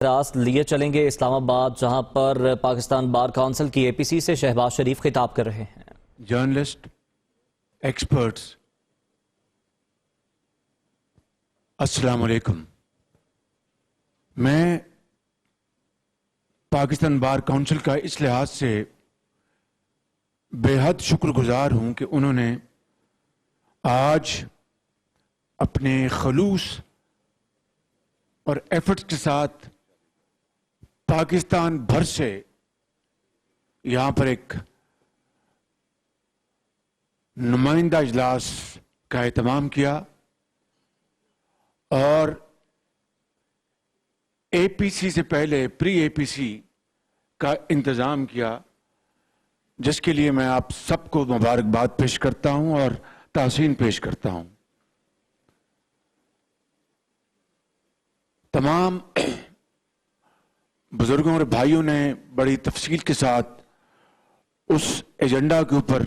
راست لیے چلیں گے اسلام آباد، جہاں پر پاکستان بار کونسل کی APC سے شہباز شریف خطاب کر رہے ہیں۔ جرنلسٹ، ایکسپرٹس، السلام علیکم۔ میں پاکستان بار کونسل کا اس لحاظ سے بے حد شکر گزار ہوں کہ انہوں نے آج اپنے خلوص اور ایفرٹس کے ساتھ پاکستان بھر سے یہاں پر ایک نمائندہ اجلاس کا اہتمام کیا اور APC سے پہلے پری APC کا انتظام کیا، جس کے لیے میں آپ سب کو مبارکباد پیش کرتا ہوں اور تحسین پیش کرتا ہوں۔ تمام بزرگوں اور بھائیوں نے بڑی تفصیل کے ساتھ اس ایجنڈا کے اوپر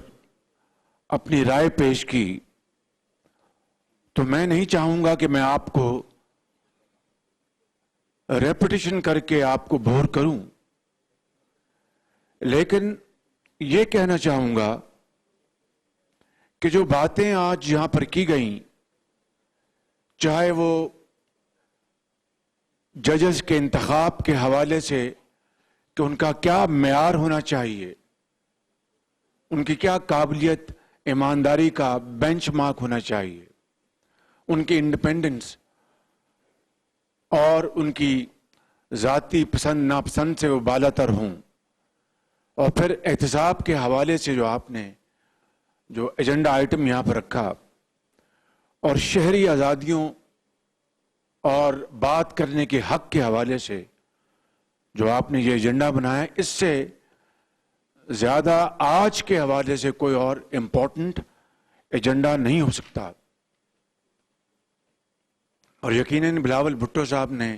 اپنی رائے پیش کی، تو میں نہیں چاہوں گا کہ میں آپ کو ریپیٹیشن کر کے آپ کو بور کروں، لیکن یہ کہنا چاہوں گا کہ جو باتیں آج یہاں پر کی گئیں، چاہے وہ ججز کے انتخاب کے حوالے سے کہ ان کا کیا معیار ہونا چاہیے، ان کی کیا قابلیت ایمانداری کا بینچ مارک ہونا چاہیے، ان کی انڈیپینڈنس اور ان کی ذاتی پسند ناپسند سے وہ بالا تر ہوں، اور پھر احتساب کے حوالے سے جو آپ نے جو ایجنڈا آئٹم یہاں پر رکھا، اور شہری آزادیوں اور بات کرنے کے حق کے حوالے سے جو آپ نے یہ ایجنڈا بنایا، اس سے زیادہ آج کے حوالے سے کوئی اور امپورٹنٹ ایجنڈا نہیں ہو سکتا۔ اور یقیناً بلاول بھٹو صاحب نے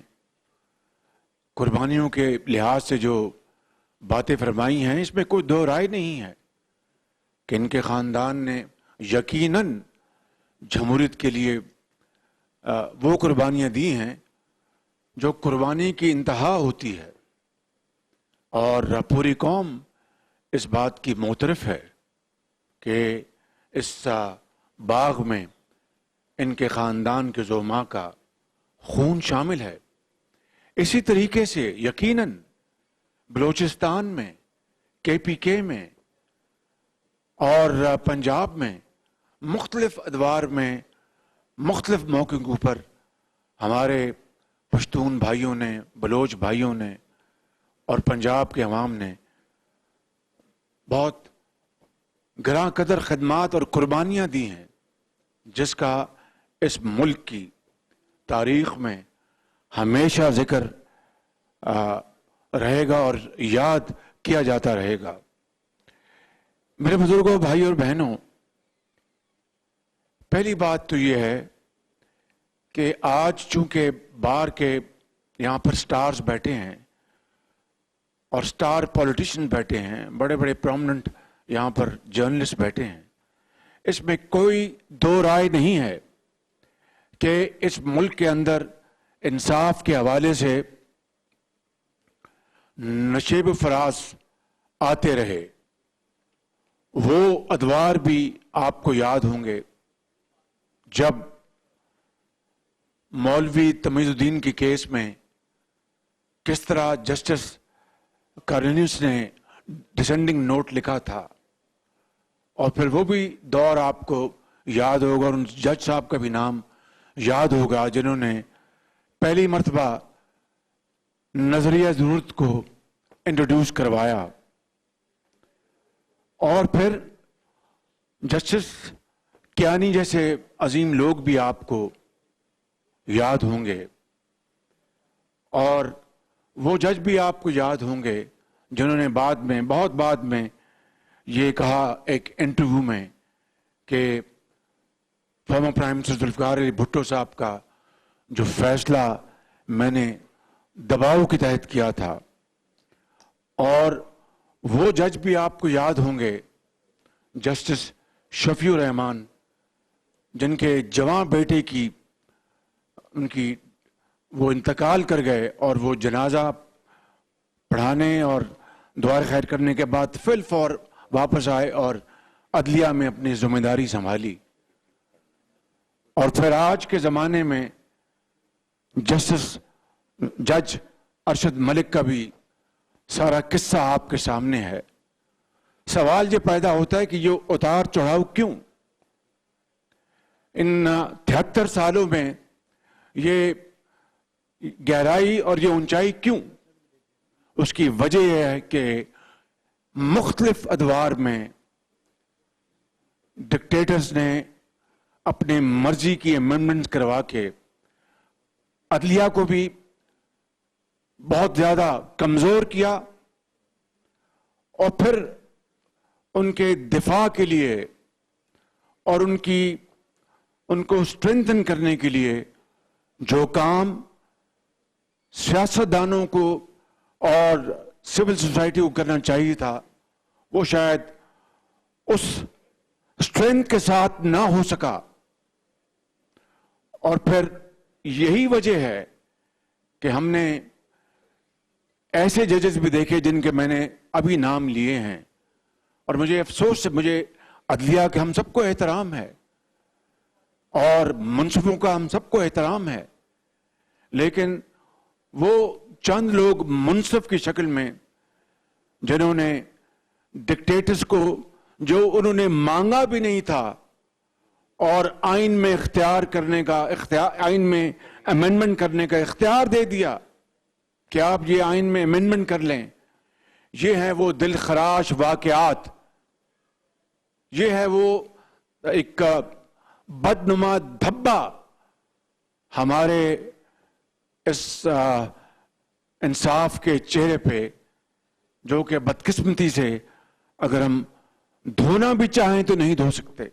قربانیوں کے لحاظ سے جو باتیں فرمائی ہیں، اس میں کوئی دو رائے نہیں ہے کہ ان کے خاندان نے یقیناً جمہوریت کے لیے وہ قربانیاں دی ہیں جو قربانی کی انتہا ہوتی ہے، اور پوری قوم اس بات کی معترف ہے کہ اس باغ میں ان کے خاندان کے زعماء کا خون شامل ہے۔ اسی طریقے سے یقیناً بلوچستان میں، KPK میں اور پنجاب میں مختلف ادوار میں مختلف موقعوں کے اوپر ہمارے پشتون بھائیوں نے، بلوچ بھائیوں نے اور پنجاب کے عوام نے بہت گراں قدر خدمات اور قربانیاں دی ہیں، جس کا اس ملک کی تاریخ میں ہمیشہ ذکر رہے گا اور یاد کیا جاتا رہے گا۔ میرے بزرگوں، بھائی اور بہنوں، پہلی بات تو یہ ہے کہ آج چونکہ بار کے یہاں پر سٹارز بیٹھے ہیں اور سٹار پولیٹیشین بیٹھے ہیں، بڑے بڑے پرومننٹ یہاں پر جرنلسٹ بیٹھے ہیں، اس میں کوئی دو رائے نہیں ہے کہ اس ملک کے اندر انصاف کے حوالے سے نشیب و فراز آتے رہے۔ وہ ادوار بھی آپ کو یاد ہوں گے جب مولوی تمیز الدین کی کیس میں کس طرح جسٹس کارنیلیس نے ڈسینڈنگ نوٹ لکھا تھا، اور پھر وہ بھی دور آپ کو یاد ہوگا، اور ان جج صاحب کا بھی نام یاد ہوگا جنہوں نے پہلی مرتبہ نظریہ ضرورت کو انٹروڈیوس کروایا، اور پھر جسٹس کیانی جیسے عظیم لوگ بھی آپ کو یاد ہوں گے، اور وہ جج بھی آپ کو یاد ہوں گے جنہوں نے بہت بعد میں یہ کہا ایک انٹرویو میں کہ former prime minister Zulfiqar Ali Bhutto صاحب کا جو فیصلہ میں نے دباؤ کے تحت کیا تھا، اور وہ جج بھی آپ کو یاد ہوں گے جسٹس شفیع الرحمان، جن کے جواں بیٹے کی ان کی وہ انتقال کر گئے اور وہ جنازہ پڑھانے اور دعائے خیر کرنے کے بعد فی الفور واپس آئے اور عدلیہ میں اپنی ذمہ داری سنبھالی. اور پھر آج کے زمانے میں جج ارشد ملک کا بھی سارا قصہ آپ کے سامنے ہے. سوال یہ پیدا ہوتا ہے کہ یہ اتار چڑھاؤ کیوں؟ ان 73 سالوں میں یہ گہرائی اور یہ اونچائی کیوں؟ اس کی وجہ یہ ہے کہ مختلف ادوار میں ڈکٹیٹرز نے اپنے مرضی کی امینڈمنٹس کروا کے عدلیہ کو بھی بہت زیادہ کمزور کیا اور پھر ان کے دفاع کے لیے اور ان کو اسٹرینتھن کرنے کے لیے جو کام سیاستدانوں کو اور سول سوسائٹی کو کرنا چاہیے تھا وہ شاید اس اسٹرینتھ کے ساتھ نہ ہو سکا. اور پھر یہی وجہ ہے کہ ہم نے ایسے ججز بھی دیکھے جن کے میں نے ابھی نام لیے ہیں اور مجھے افسوس سے مجھے عدلیہ کے ہم سب کو احترام ہے اور منصفوں کا ہم سب کو احترام ہے، لیکن وہ چند لوگ منصف کی شکل میں جنہوں نے ڈکٹیٹرز کو جو انہوں نے مانگا بھی نہیں تھا اور آئین میں آئین میں امینڈمنٹ کرنے کا اختیار دے دیا کہ آپ یہ آئین میں امینڈمنٹ کر لیں، یہ ہے وہ دل خراش واقعات، یہ ہے وہ ایک بدنما دھبا ہمارے اس انصاف کے چہرے پہ، جو کہ بدقسمتی سے اگر ہم دھونا بھی چاہیں تو نہیں دھو سکتے.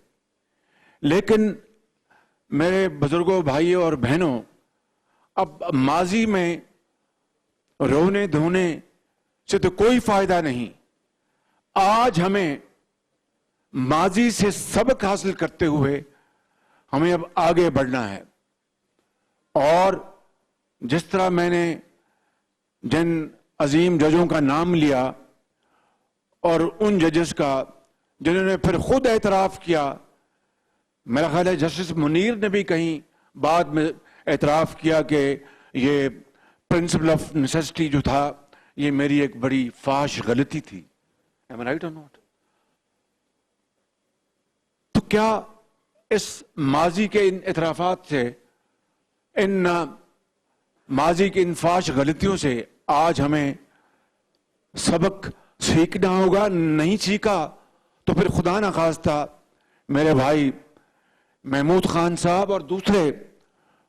لیکن میرے بزرگوں، بھائیوں اور بہنوں، اب ماضی میں رونے دھونے سے تو کوئی فائدہ نہیں. آج ہمیں ماضی سے سبق حاصل کرتے ہوئے ہمیں اب آگے بڑھنا ہے. اور جس طرح میں نے جن عظیم ججوں کا نام لیا اور ان ججز کا جنہوں نے پھر خود اعتراف کیا، میرا خیال ہے جسٹس منیر نے بھی کہیں بعد میں اعتراف کیا کہ یہ پرنسپل آف نیسیسٹی جو تھا یہ میری ایک بڑی فاحش غلطی تھی. Am I right or not؟ تو کیا اس ماضی کے ان اعترافات سے، ان ماضی کی ان فاحش غلطیوں سے آج ہمیں سبق سیکھنا ہوگا؟ نہیں سیکھا تو پھر خدا نخواستہ میرے بھائی محمود خان صاحب اور دوسرے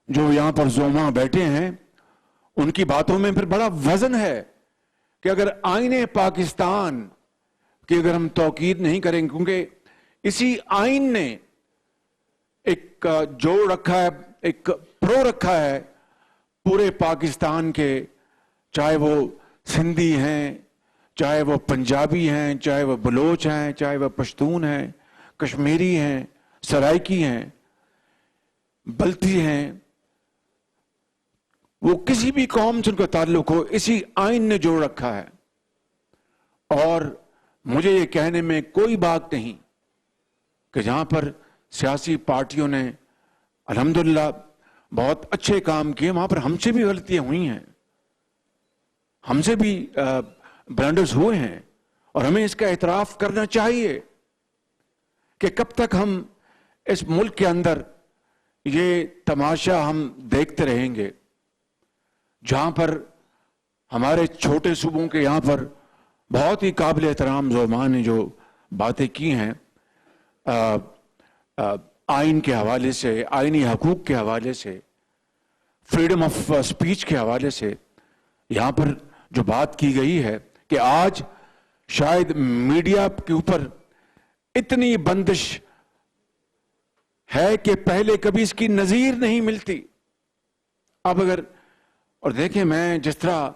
جو یہاں پر زوما بیٹھے ہیں ان کی باتوں میں پھر بڑا وزن ہے کہ اگر آئین پاکستان کی اگر ہم توقیر نہیں کریں، کیونکہ اسی آئین نے ایک جوڑ رکھا ہے، ایک پرو رکھا ہے پورے پاکستان کے، چاہے وہ سندھی ہیں، چاہے وہ پنجابی ہیں، چاہے وہ بلوچ ہیں، چاہے وہ پشتون ہیں، کشمیری ہیں، سرائکی ہیں، بلتی ہیں، وہ کسی بھی قوم سے ان کا تعلق ہو، اسی آئین نے جوڑ رکھا ہے. اور مجھے یہ کہنے میں کوئی بات نہیں کہ جہاں پر سیاسی پارٹیوں نے الحمدللہ بہت اچھے کام کیے، وہاں پر ہم سے بھی غلطیاں ہوئی ہیں، ہم سے بھی بلنڈرز ہوئے ہیں، اور ہمیں اس کا اعتراف کرنا چاہیے. کہ کب تک ہم اس ملک کے اندر یہ تماشا ہم دیکھتے رہیں گے جہاں پر ہمارے چھوٹے صوبوں کے یہاں پر بہت ہی قابل احترام زعماء نے جو باتیں کی ہیں آئین کے حوالے سے، آئینی حقوق کے حوالے سے، فریڈم آف اسپیچ کے حوالے سے، یہاں پر جو بات کی گئی ہے کہ آج شاید میڈیا کے اوپر اتنی بندش ہے کہ پہلے کبھی اس کی نظیر نہیں ملتی. اب اگر اور دیکھیں، میں جس طرح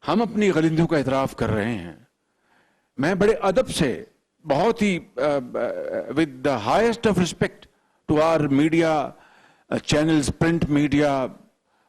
ہم اپنی غلطیوں کا اعتراف کر رہے ہیں، میں بڑے ادب سے، بہت ہی with the highest of respect to our media channels, print media,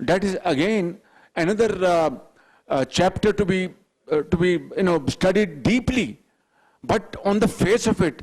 that is again another chapter to be studied deeply. But on the face of it,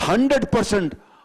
100%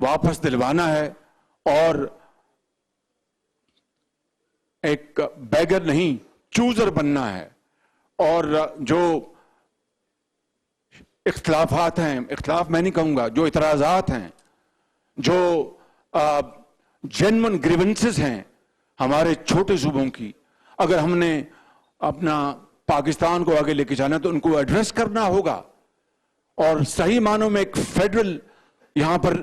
واپس دلوانا ہے اور ایک بیگر نہیں چوزر بننا ہے. اور جو اختلافات ہیں, اختلاف میں نہیں کہوں گا, جو اعتراضات ہیں, جو جینون گریونسز ہیں ہمارے چھوٹے صوبوں کی, اگر ہم نے اپنا پاکستان کو آگے لے کے جانا تو ان کو ایڈریس کرنا ہوگا اور صحیح معنوں میں ایک فیڈرل یہاں پر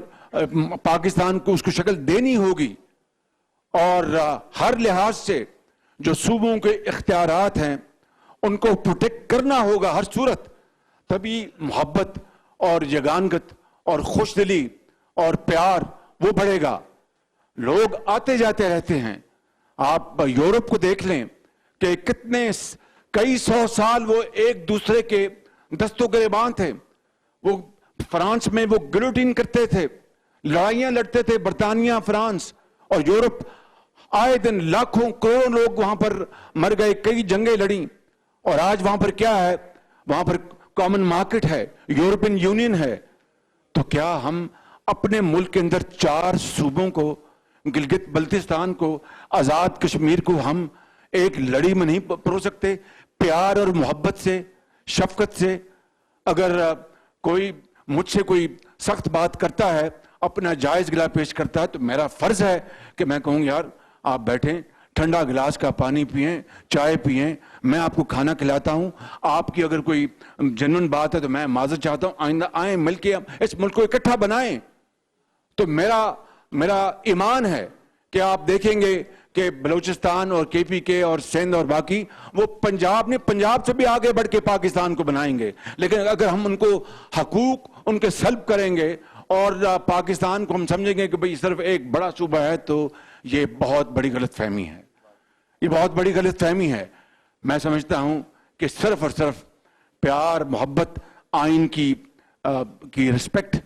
پاکستان کو اس کو شکل دینی ہوگی. اور ہر لحاظ سے جو صوبوں کے اختیارات ہیں ان کو پروٹیکٹ کرنا ہوگا ہر صورت, تبھی محبت اور یگانگت اور خوش دلی اور پیار وہ بڑھے گا. لوگ آتے جاتے رہتے ہیں, آپ یورپ کو دیکھ لیں کہ کتنے کئی سو سال وہ ایک دوسرے کے دستوں گریباں تھے. وہ فرانس میں وہ گلوٹین کرتے تھے, لڑائیاں لڑتے تھے, برطانیہ, فرانس اور یورپ. آئے دن لاکھوں کروڑوں لوگ وہاں پر مر گئے, کئی جنگیں لڑیں, اور آج وہاں پر کیا ہے, وہاں پر کامن مارکیٹ ہے, یورپین یونین ہے. تو کیا ہم اپنے ملک کے اندر 4 صوبوں کو, گلگت بلتستان کو, آزاد کشمیر کو ہم ایک لڑی میں نہیں پرو سکتے؟ پیار اور محبت سے, شفقت سے. اگر کوئی مجھ سے کوئی سخت بات کرتا ہے, اپنا جائز گلا پیش کرتا ہے, تو میرا فرض ہے کہ میں کہوں یار آپ بیٹھیں, ٹھنڈا گلاس کا پانی پئیں, چائے پئیں, میں آپ کو کھانا کھلاتا ہوں. آپ کی اگر کوئی جنون بات ہے تو میں معذرت چاہتا ہوں, آئندہ آئیں مل کے اس ملک کو اکٹھا بنائیں. تو میرا ایمان ہے کہ آپ دیکھیں گے کہ بلوچستان اور کے پی کے اور سندھ اور باقی وہ پنجاب سے بھی آگے بڑھ کے پاکستان کو بنائیں گے. لیکن اگر ہم ان کو حقوق ان کے سلب کریں گے اور پاکستان کو ہم سمجھیں گے کہ بھئی صرف ایک بڑا صوبہ ہے, تو یہ بہت بڑی غلط فہمی ہے. یہ بہت بڑی غلط فہمی ہے. میں سمجھتا ہوں کہ صرف اور صرف پیار, محبت, آئین کی رسپیکٹ,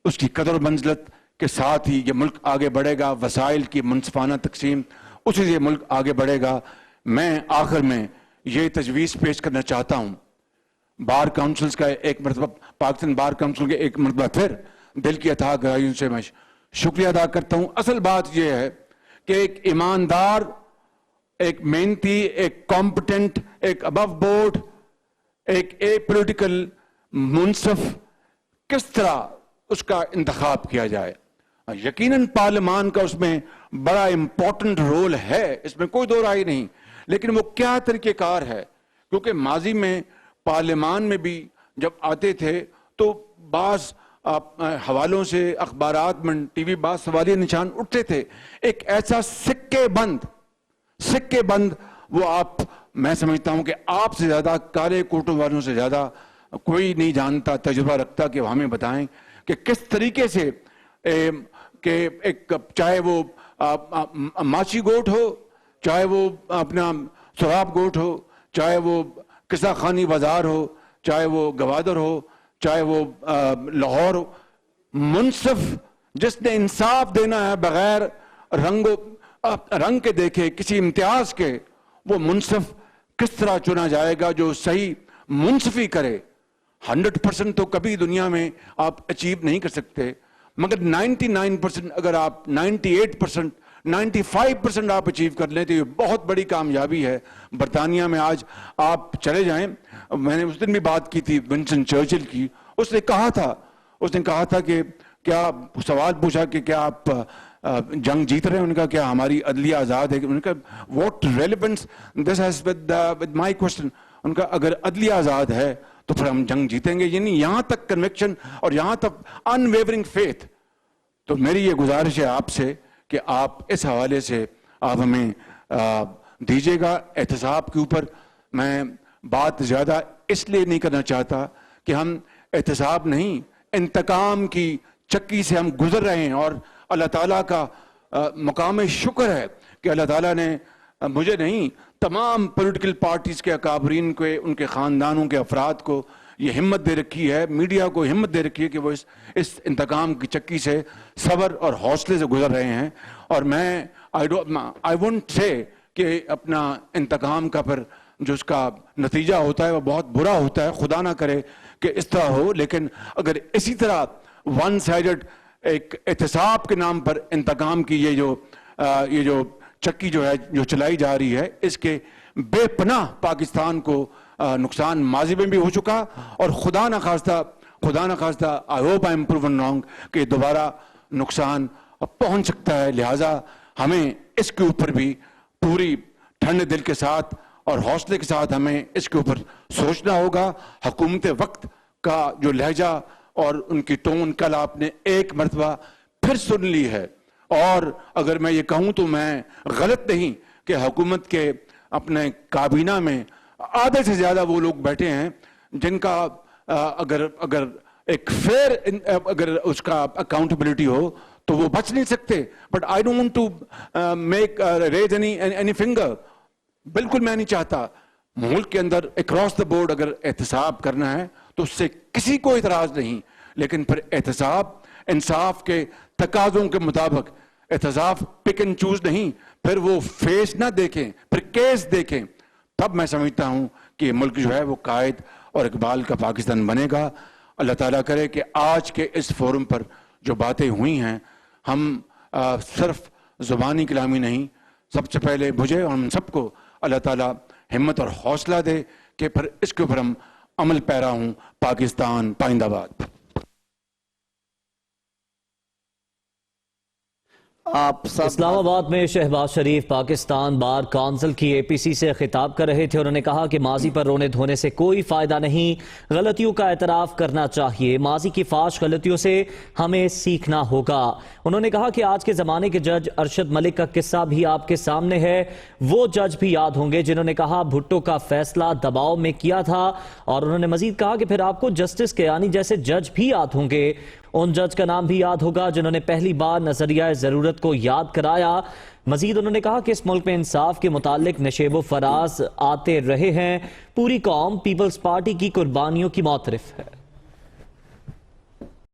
اس کی قدر و منزلت کے ساتھ ہی یہ ملک آگے بڑھے گا. وسائل کی منصفانہ تقسیم, اسی سے یہ ملک آگے بڑھے گا. میں آخر میں یہ تجویز پیش کرنا چاہتا ہوں, بار کاؤنسلز کا ایک مرتبہ, پاکستان بار کاؤنسل کے ایک مرتبہ پھر دل کی اتھاہ گہرائیوں سے میں شکریہ ادا کرتا ہوں. اصل بات یہ ہے کہ ایک ایماندار, ایک محنتی, ایک کمپٹنٹ, ایک ابو بورڈ, ایک اے پولیٹیکل منصف کس طرح اس کا انتخاب کیا جائے. یقیناً پارلیمان کا اس میں بڑا امپورٹنٹ رول ہے, اس میں کوئی دو رائے نہیں, لیکن وہ کیا طریقہ کار ہے. کیونکہ ماضی میں پارلیمان میں بھی جب آتے تھے تو بعض حوالوں سے اخبارات میں ٹی وی بعض سوالیہ نشان اٹھتے تھے. ایک ایسا سکے بند وہ آپ, میں سمجھتا ہوں کہ آپ سے زیادہ, کالے کوٹوں والوں سے زیادہ کوئی نہیں جانتا, تجربہ رکھتا کہ وہ ہمیں بتائیں کہ کس طریقے سے کہ ایک, چاہے وہ ماچی گوٹ ہو, چاہے وہ اپنا سراب گوٹ ہو, چاہے وہ قصہ خانی بازار ہو, چاہے وہ گوادر ہو, چاہے وہ لاہور ہو, منصف جس نے انصاف دینا ہے بغیر رنگ کے دیکھے, کسی امتیاز کے, وہ منصف کس طرح چنا جائے گا جو صحیح منصفی کرے. 100% تو کبھی دنیا میں آپ اچیو نہیں کر سکتے, مگر 99%, اگر آپ 98%, 95% آپ اچیو کر لیں تو یہ بہت بڑی کامیابی ہے. برطانیہ میں آج آپ چلے جائیں, میں نے اس دن بھی بات کی تھی ونسٹن چرچل کی, اس نے کہا تھا کہ کیا, سوال پوچھا کہ کیا آپ جنگ جیت رہے ہیں, ان کا کیا ہماری عدلیہ آزاد ہے, ان کا what relevance this has with my question. ان کا اگر عدلیہ آزاد ہے تو پھر ہم جنگ جیتیں گے. یعنی یہاں تک کنوکشن اور یہاں تک انویورنگ فیتھ. تو میری یہ گزارش ہے آپ سے کہ آپ اس حوالے سے آپ ہمیں دیجیے گا. احتساب کے اوپر میں بات زیادہ اس لیے نہیں کرنا چاہتا کہ ہم احتساب نہیں, انتقام کی چکی سے ہم گزر رہے ہیں, اور اللہ تعالیٰ کا مقام شکر ہے کہ اللہ تعالیٰ نے مجھے نہیں, تمام پولیٹیکل پارٹیز کے اکابرین کو, ان کے خاندانوں کے افراد کو یہ ہمت دے رکھی ہے, میڈیا کو ہمت دے رکھی ہے کہ وہ اس انتقام کی چکی سے صبر اور حوصلے سے گزر رہے ہیں. اور میں آئی وونٹ سے کہ اپنا انتقام کا پھر جو اس کا نتیجہ ہوتا ہے وہ بہت برا ہوتا ہے, خدا نہ کرے کہ اس طرح ہو. لیکن اگر اسی طرح ون سائیڈڈ ایک احتساب کے نام پر انتقام کی یہ جو چکی جو ہے جو چلائی جا رہی ہے، اس کے بے پناہ پاکستان کو نقصان ماضی میں بھی ہو چکا، اور خدا نخواستہ I hope I am proven wrong کہ دوبارہ نقصان پہنچ سکتا ہے. لہٰذا ہمیں اس کے اوپر بھی پوری ٹھنڈے دل کے ساتھ اور حوصلے کے ساتھ ہمیں اس کے اوپر سوچنا ہوگا. حکومت وقت کا جو لہجہ اور ان کی ٹون کل آپ نے ایک مرتبہ پھر سن لی ہے، اور اگر میں یہ کہوں تو میں غلط نہیں کہ حکومت کے اپنے کابینہ میں آدھے سے زیادہ وہ لوگ بیٹھے ہیں جن کا اگر ایک فیئر اگر اس کا اکاؤنٹیبلٹی ہو تو وہ بچ نہیں سکتے. But I don't want to make raise any finger. بالکل میں نہیں چاہتا. ملک کے اندر اکراس دا بورڈ اگر احتساب کرنا ہے تو اس سے کسی کو اعتراض نہیں، لیکن پھر احتساب انصاف کے تقاضوں کے مطابق، احتساب پک اینڈ چوز نہیں. پھر وہ فیس نہ دیکھیں، پھر کیس دیکھیں. تب میں سمجھتا ہوں کہ ملک جو ہے وہ قائد اور اقبال کا پاکستان بنے گا. اللہ تعالیٰ کرے کہ آج کے اس فورم پر جو باتیں ہوئی ہیں، ہم صرف زبانی کلامی نہیں، سب سے پہلے مجھے اور ہم سب کو اللہ تعالیٰ ہمت اور حوصلہ دے کہ پھر اس کے اوپر ہم عمل پیرا ہوں. پاکستان پائندہ باد. اسلام آباد میں شہباز شریف پاکستان بار کونسل کی اے پی سی سے خطاب کر رہے تھے. انہوں نے کہا کہ ماضی پر رونے دھونے سے کوئی فائدہ نہیں، غلطیوں کا اعتراف کرنا چاہیے. ماضی کی فاش غلطیوں سے ہمیں سیکھنا ہوگا. انہوں نے کہا کہ آج کے زمانے کے جج ارشد ملک کا قصہ بھی آپ کے سامنے ہے. وہ جج بھی یاد ہوں گے جنہوں نے کہا بھٹو کا فیصلہ دباؤ میں کیا تھا. اور انہوں نے مزید کہا کہ پھر آپ کو جسٹس کیانی جیسے جج بھی یاد ہوں گے. ان جج کا نام بھی یاد ہوگا جنہوں نے پہلی بار نظریہ ضرورت کو یاد کرایا. مزید انہوں نے کہا کہ اس ملک میں انصاف کے متعلق نشیب و فراز آتے رہے ہیں. پوری قوم پیپلز پارٹی کی قربانیوں کی معترف ہے.